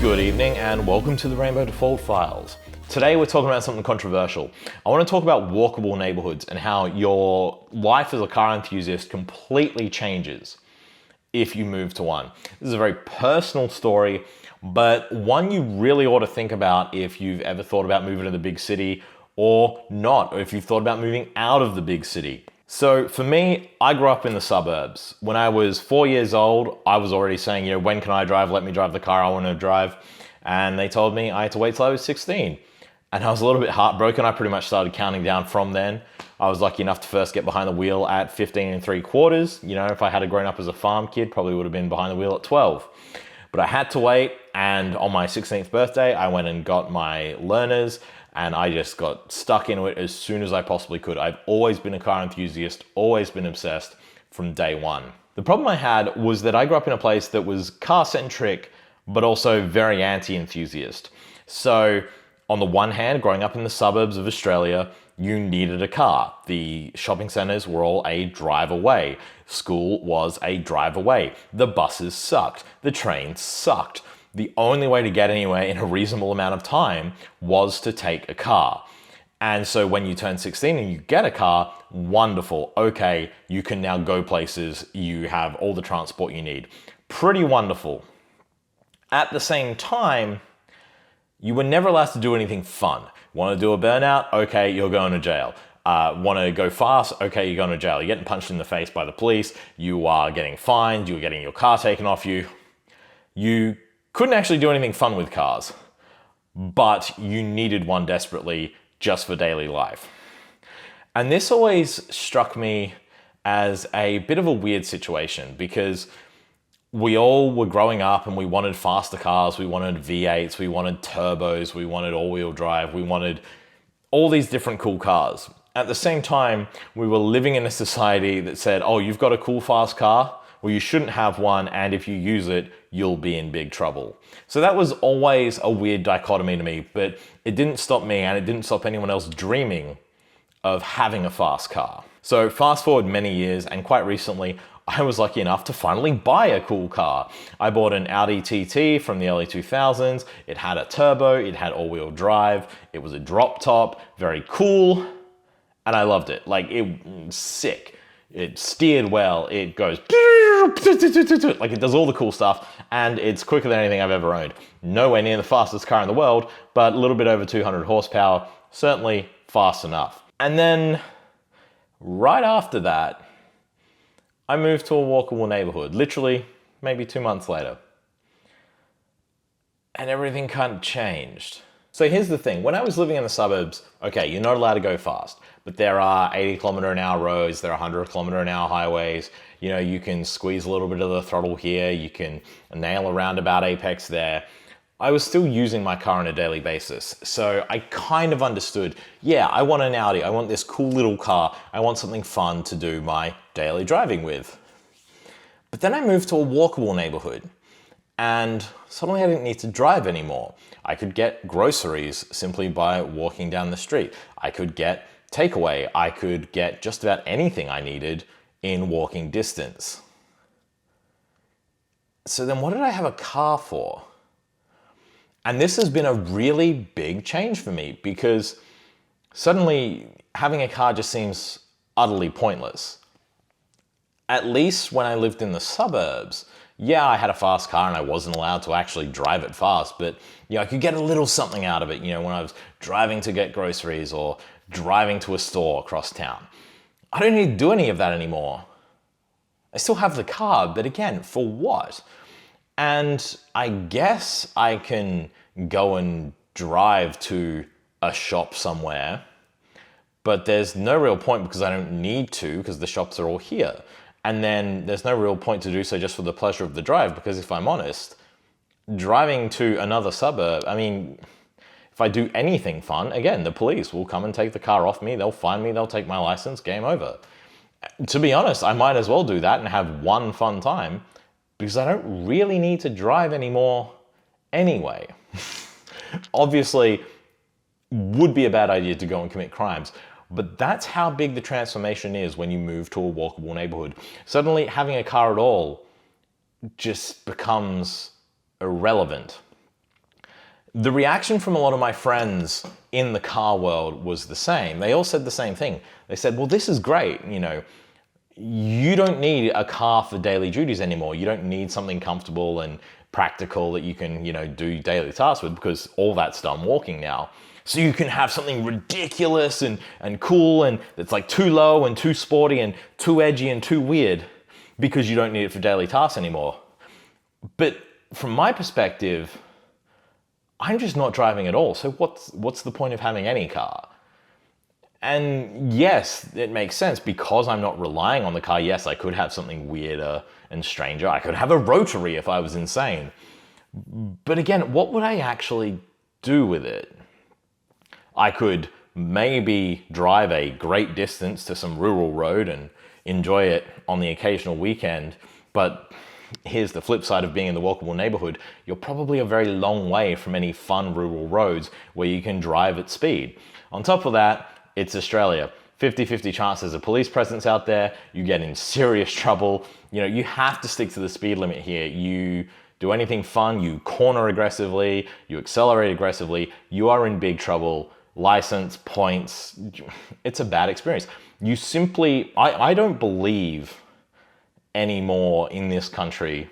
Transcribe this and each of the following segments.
Good evening and welcome to the Rainbow Default Files. Today we're talking about something controversial. I want to talk about walkable neighborhoods and how your life as a car enthusiast completely changes if you move to one. This is a very personal story, but one you really ought to think about if you've ever thought about moving to the big city or not, or if you've thought about moving out of the big city. So for me, I grew up in the suburbs. When I was 4 years old, I was already saying, when can I drive? Let me drive the car I want to drive. And they told me I had to wait till I was 16. And I was a little bit heartbroken. I pretty much started counting down from then. I was lucky enough to first get behind the wheel at 15 3/4. If I had grown up as a farm kid, probably would have been behind the wheel at 12. But I had to wait, and on my 16th birthday, I went and got my learners, and I just got stuck into it as soon as I possibly could. I've always been a car enthusiast, always been obsessed from day one. The problem I had was that I grew up in a place that was car-centric, but also very anti-enthusiast. So on the one hand, growing up in the suburbs of Australia, you needed a car. The shopping centers were all a drive away. School was a drive away. The buses sucked. The trains sucked. The only way to get anywhere in a reasonable amount of time was to take a car. And so when you turn 16 and you get a car, wonderful. Okay, you can now go places. You have all the transport you need. Pretty wonderful. At the same time, you were never allowed to do anything fun. Want to do a burnout? Okay, you're going to jail. Want to go fast? Okay, you're going to jail. You're getting punched in the face by the police. You are getting fined. You're getting your car taken off you. You couldn't actually do anything fun with cars, but you needed one desperately just for daily life. And this always struck me as a bit of a weird situation because we all were growing up and we wanted faster cars, we wanted V8s, we wanted turbos, we wanted all-wheel drive, we wanted all these different cool cars. At the same time, we were living in a society that said, oh, you've got a cool fast car? Well, you shouldn't have one, and if you use it, you'll be in big trouble. So that was always a weird dichotomy to me, but it didn't stop me and it didn't stop anyone else dreaming of having a fast car. So fast forward many years, and quite recently, I was lucky enough to finally buy a cool car. I bought an Audi TT from the early 2000s. It had a turbo, it had all-wheel drive, it was a drop top, very cool, and I loved it. It was sick. It steered well, it goes like it does all the cool stuff, and it's quicker than anything I've ever owned. Nowhere near the fastest car in the world, but a little bit over 200 horsepower, certainly fast enough. And then right after that, I moved to a walkable neighborhood, literally maybe 2 months later. And everything kind of changed. So here's the thing, when I was living in the suburbs, okay, you're not allowed to go fast, but there are 80-kilometer-an-hour roads, there are 100-kilometer-an-hour highways, you can squeeze a little bit of the throttle here, you can nail a roundabout apex there. I was still using my car on a daily basis, so I kind of understood, yeah, I want an Audi, I want this cool little car, I want something fun to do my daily driving with. But then I moved to a walkable neighborhood, and suddenly I didn't need to drive anymore. I could get groceries simply by walking down the street. I could get takeaway. I could get just about anything I needed in walking distance. So then what did I have a car for? And this has been a really big change for me because suddenly having a car just seems utterly pointless. At least when I lived in the suburbs, yeah, I had a fast car and I wasn't allowed to actually drive it fast, but I could get a little something out of it, when I was driving to get groceries or driving to a store across town. I don't need to do any of that anymore. I still have the car, but again, for what? And I guess I can go and drive to a shop somewhere, but there's no real point because I don't need to because the shops are all here. And then there's no real point to do so just for the pleasure of the drive because if I'm honest, driving to another suburb, if I do anything fun, again, the police will come and take the car off me, they'll fine me, they'll take my license, game over. To be honest, I might as well do that and have one fun time because I don't really need to drive anymore anyway. Obviously, would be a bad idea to go and commit crimes, but that's how big the transformation is when you move to a walkable neighborhood. Suddenly, having a car at all just becomes irrelevant. The reaction from a lot of my friends in the car world was the same. They all said the same thing. They said, well, this is great. You don't need a car for daily duties anymore. You don't need something comfortable and practical that you can, do daily tasks with, because all that's done walking now. So you can have something ridiculous and cool and it's like too low and too sporty and too edgy and too weird because you don't need it for daily tasks anymore. But from my perspective, I'm just not driving at all. So what's the point of having any car? And yes, it makes sense because I'm not relying on the car. Yes, I could have something weirder and stranger. I could have a rotary if I was insane. But again, what would I actually do with it? I could maybe drive a great distance to some rural road and enjoy it on the occasional weekend. But here's the flip side of being in the walkable neighborhood. You're probably a very long way from any fun rural roads where you can drive at speed. On top of that, it's Australia. 50-50 chance there's a police presence out there. You get in serious trouble. You have to stick to the speed limit here. You do anything fun, you corner aggressively, you accelerate aggressively, you are in big trouble. License, points, it's a bad experience. You simply, I don't believe anymore in this country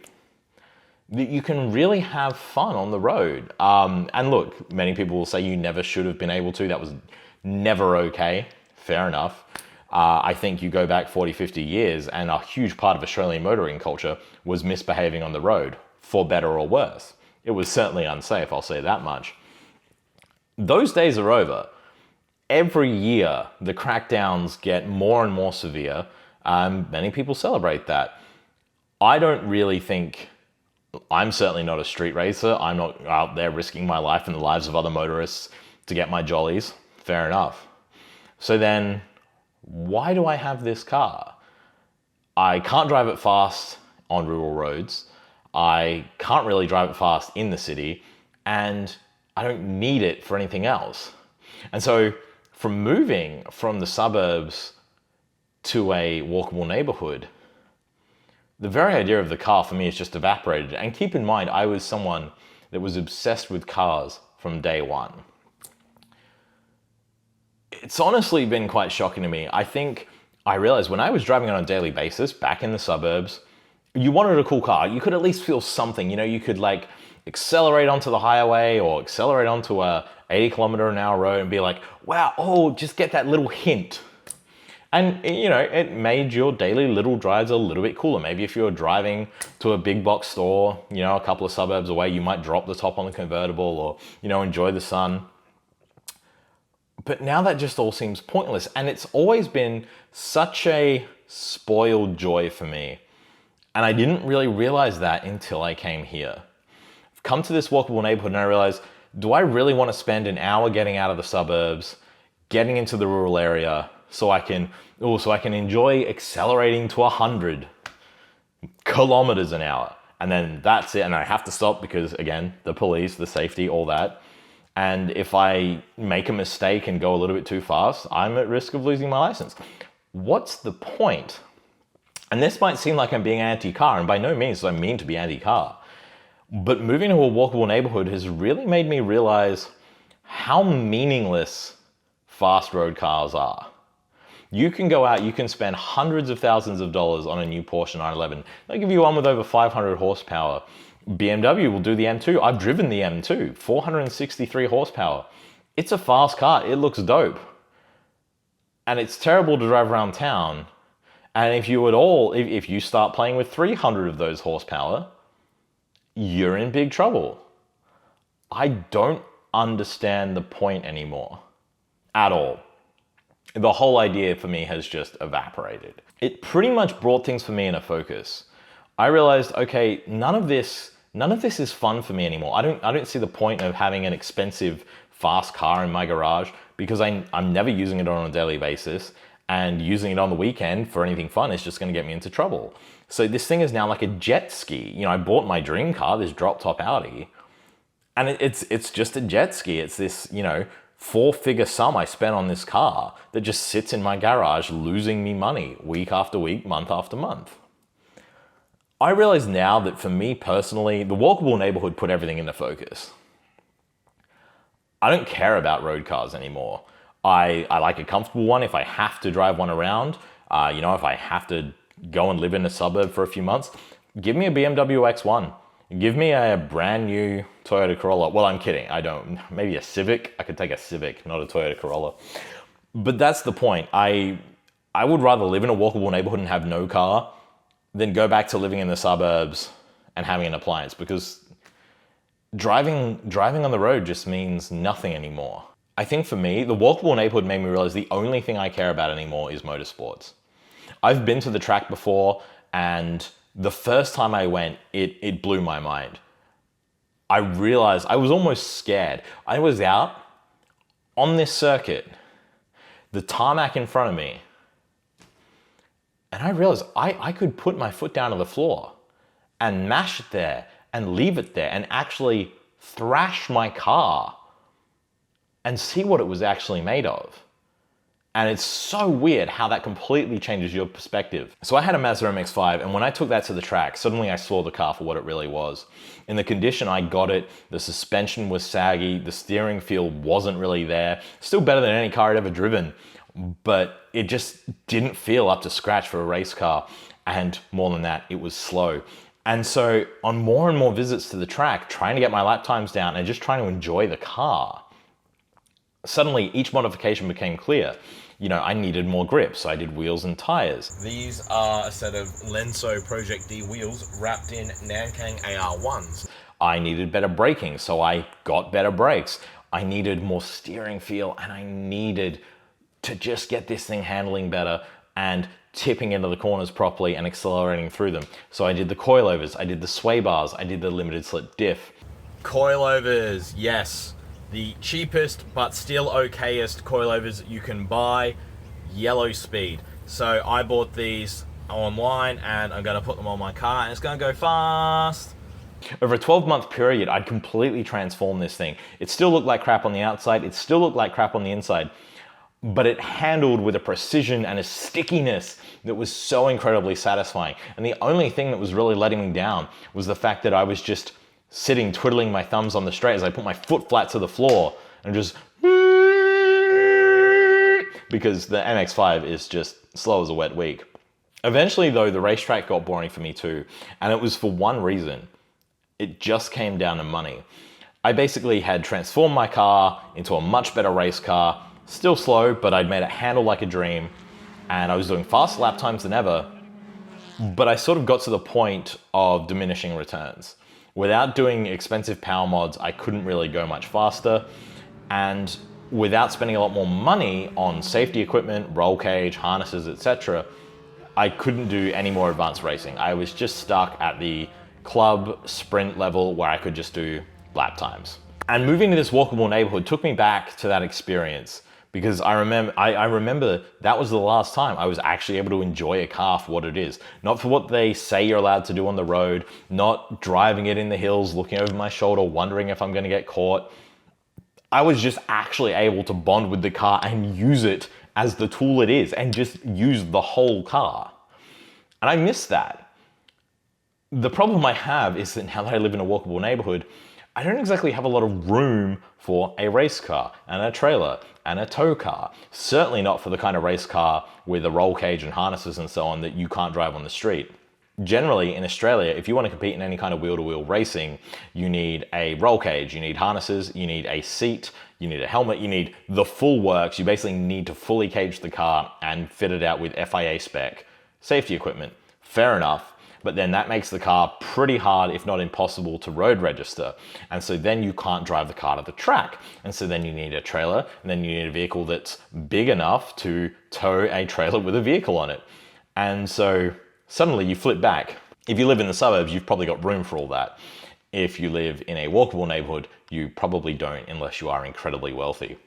that you can really have fun on the road. And look, many people will say you never should have been able to. That was never okay. Fair enough. I think you go back 40, 50 years and a huge part of Australian motoring culture was misbehaving on the road, for better or worse. It was certainly unsafe, I'll say that much. Those days are over. Every year, the crackdowns get more and more severe. Many people celebrate that. I don't really think, I'm certainly not a street racer. I'm not out there risking my life and the lives of other motorists to get my jollies. Fair enough. So then, why do I have this car? I can't drive it fast on rural roads. I can't really drive it fast in the city. And I don't need it for anything else. And so from moving from the suburbs to a walkable neighborhood, the very idea of the car for me has just evaporated. And keep in mind, I was someone that was obsessed with cars from day one. It's honestly been quite shocking to me. I think I realized when I was driving on a daily basis back in the suburbs, you wanted a cool car. You could at least feel something, you could accelerate onto the highway or accelerate onto a 80-kilometer-an-hour road and be like, wow, just get that little hint. And, it made your daily little drives a little bit cooler. Maybe if you're driving to a big box store, a couple of suburbs away, you might drop the top on the convertible or, enjoy the sun. But now that just all seems pointless. And it's always been such a spoiled joy for me. And I didn't really realize that until I came here. I've come to this walkable neighborhood and I realized, do I really want to spend an hour getting out of the suburbs, getting into the rural area so I can enjoy accelerating to 100 kilometers an hour? And then that's it. And I have to stop because, again, the police, the safety, all that. And if I make a mistake and go a little bit too fast, I'm at risk of losing my license. What's the point? And this might seem like I'm being anti-car, and by no means do I mean to be anti-car. But moving to a walkable neighborhood has really made me realize how meaningless fast road cars are. You can go out, you can spend hundreds of thousands of dollars on a new Porsche 911. They'll give you one with over 500 horsepower. BMW will do the M2. I've driven the M2, 463 horsepower. It's a fast car. It looks dope. And it's terrible to drive around town. And if you start playing with 300 of those horsepower, you're in big trouble. I don't understand the point anymore. At all. The whole idea for me has just evaporated. It pretty much brought things for me into focus. I realized, okay, none of this is fun for me anymore. I don't see the point of having an expensive, fast car in my garage because I'm never using it on a daily basis, and using it on the weekend for anything fun is just going to get me into trouble. So this thing is now like a jet ski. I bought my dream car, this drop-top Audi, and it's just a jet ski. It's this, 4-figure sum I spent on this car that just sits in my garage losing me money week after week, month after month. I realize now that for me personally, the walkable neighborhood put everything into focus. I don't care about road cars anymore. I like a comfortable one if I have to drive one around. If I have to go and live in a suburb for a few months, give me a BMW X1. Give me a brand new Toyota Corolla. Well, I'm kidding. I don't. Maybe a Civic. I could take a Civic, not a Toyota Corolla. But that's the point. I would rather live in a walkable neighborhood and have no car than go back to living in the suburbs and having an appliance, because driving on the road just means nothing anymore. I think for me, the walkable neighborhood made me realize the only thing I care about anymore is motorsports. I've been to the track before, and the first time I went, it blew my mind. I realized I was almost scared. I was out on this circuit, the tarmac in front of me, and I realized I could put my foot down to the floor and mash it there and leave it there and actually thrash my car and see what it was actually made of. And it's so weird how that completely changes your perspective. So I had a Mazda MX-5, and when I took that to the track, suddenly I saw the car for what it really was. In the condition I got it, the suspension was saggy, the steering feel wasn't really there. Still better than any car I'd ever driven, but it just didn't feel up to scratch for a race car. And more than that, it was slow. And so on more and more visits to the track, trying to get my lap times down and just trying to enjoy the car, suddenly each modification became clear. I needed more grip, so I did wheels and tires. These are a set of Lenso Project D wheels wrapped in Nankang AR1s. I needed better braking, so I got better brakes. I needed more steering feel, and I needed to just get this thing handling better and tipping into the corners properly and accelerating through them. So I did the coilovers, I did the sway bars, I did the limited slip diff. Coilovers, yes. The cheapest but still okayest coilovers you can buy, yellow speed. So I bought these online and I'm gonna put them on my car and it's gonna go fast. Over a 12-month period, I'd completely transformed this thing. It still looked like crap on the outside, it still looked like crap on the inside, but it handled with a precision and a stickiness that was so incredibly satisfying. And the only thing that was really letting me down was the fact that I was just sitting twiddling my thumbs on the straight as I put my foot flat to the floor and just because the MX-5 is just slow as a wet week. Eventually though, the racetrack got boring for me too, and it was for one reason. It just came down to money. I basically had transformed my car into a much better race car, still slow, but I'd made it handle like a dream, and I was doing faster lap times than ever, but I sort of got to the point of diminishing returns. Without doing expensive power mods, I couldn't really go much faster, and without spending a lot more money on safety equipment, roll cage, harnesses, etc., I couldn't do any more advanced racing. I was just stuck at the club sprint level where I could just do lap times. And moving to this walkable neighborhood took me back to that experience, because I remember that was the last time I was actually able to enjoy a car for what it is. Not for what they say you're allowed to do on the road, not driving it in the hills, looking over my shoulder, wondering if I'm gonna get caught. I was just actually able to bond with the car and use it as the tool it is, and just use the whole car. And I miss that. The problem I have is that now that I live in a walkable neighborhood, I don't exactly have a lot of room for a race car and a trailer and a tow car. Certainly not for the kind of race car with a roll cage and harnesses and so on that you can't drive on the street. Generally, in Australia, if you want to compete in any kind of wheel-to-wheel racing, you need a roll cage, you need harnesses, you need a seat, you need a helmet, you need the full works. You basically need to fully cage the car and fit it out with FIA spec safety equipment. Fair enough. But then that makes the car pretty hard, if not impossible, to road register. And so then you can't drive the car to the track. And so then you need a trailer, and then you need a vehicle that's big enough to tow a trailer with a vehicle on it. And so suddenly you flip back. If you live in the suburbs, you've probably got room for all that. If you live in a walkable neighborhood, you probably don't unless you are incredibly wealthy.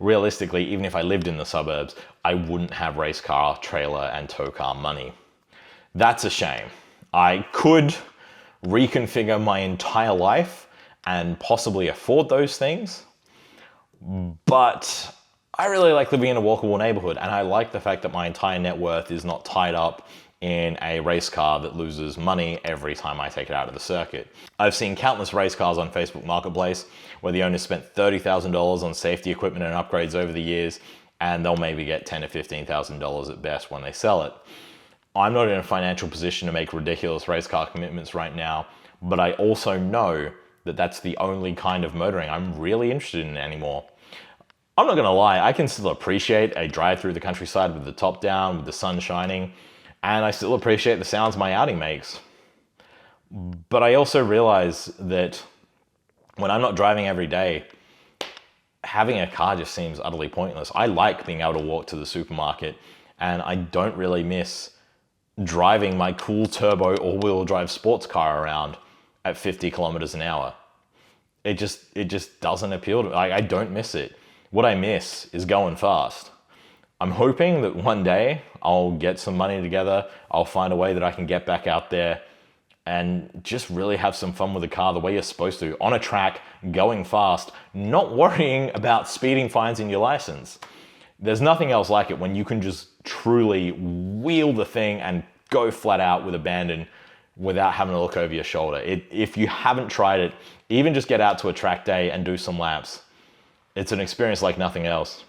Realistically, even if I lived in the suburbs, I wouldn't have race car, trailer, and tow car money. That's a shame. I could reconfigure my entire life and possibly afford those things, but I really like living in a walkable neighborhood, and I like the fact that my entire net worth is not tied up in a race car that loses money every time I take it out of the circuit. I've seen countless race cars on Facebook Marketplace where the owners spent $30,000 on safety equipment and upgrades over the years, and they'll maybe get $10,000 to $15,000 at best when they sell it. I'm not in a financial position to make ridiculous race car commitments right now, but I also know that that's the only kind of motoring I'm really interested in anymore. I'm not gonna lie, I can still appreciate a drive through the countryside with the top down, with the sun shining, and I still appreciate the sounds my Audi makes. But I also realize that when I'm not driving every day, having a car just seems utterly pointless. I like being able to walk to the supermarket, and I don't really miss driving my cool turbo all-wheel drive sports car around at 50 kilometers an hour. It just doesn't appeal to me. I don't miss it. What I miss is going fast. I'm hoping that one day I'll get some money together, I'll find a way that I can get back out there and just really have some fun with the car the way you're supposed to, on a track, going fast, not worrying about speeding fines in your license. There's nothing else like it when you can just truly wheel the thing and go flat out with abandon without having to look over your shoulder. If you haven't tried it, even just get out to a track day and do some laps. It's an experience like nothing else.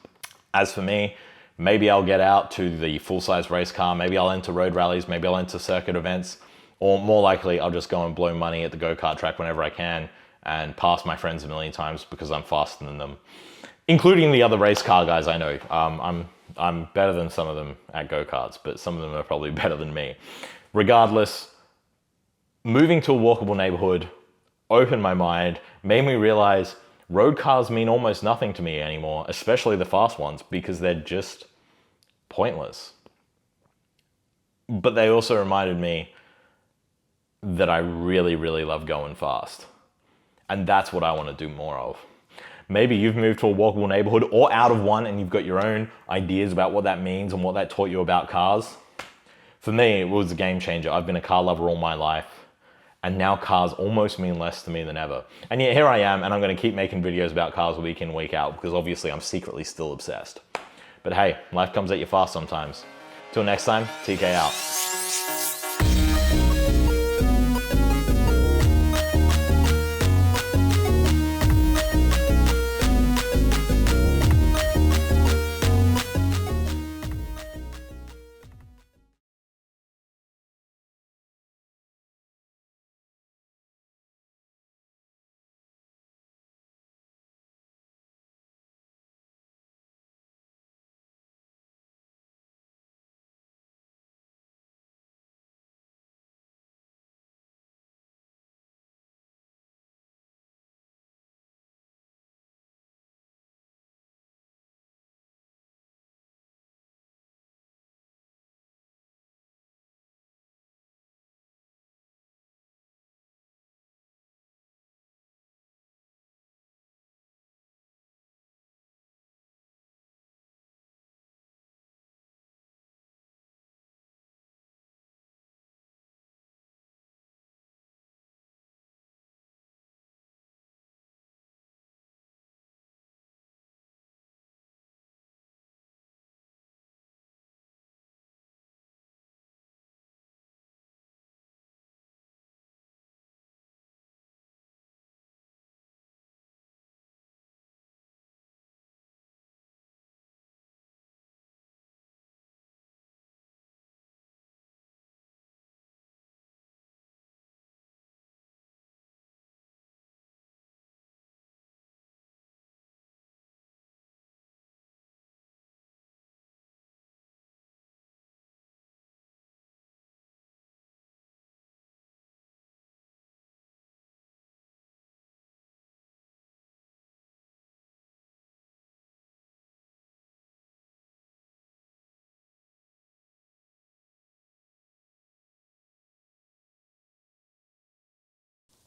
As for me, maybe I'll get out to the full-size race car, maybe I'll enter road rallies, maybe I'll enter circuit events, or more likely I'll just go and blow money at the go-kart track whenever I can and pass my friends a million times because I'm faster than them, including the other race car guys I know. I'm better than some of them at go-karts, but some of them are probably better than me. Regardless, moving to a walkable neighborhood opened my mind, made me realize road cars mean almost nothing to me anymore, especially the fast ones, because they're just pointless. But they also reminded me that I really, really love going fast. And that's what I want to do more of. Maybe you've moved to a walkable neighborhood or out of one and you've got your own ideas about what that means and what that taught you about cars. For me, it was a game changer. I've been a car lover all my life, and now cars almost mean less to me than ever. And yet here I am, and I'm going to keep making videos about cars week in, week out, because obviously I'm secretly still obsessed. But hey, life comes at you fast sometimes. Till next time, TK out.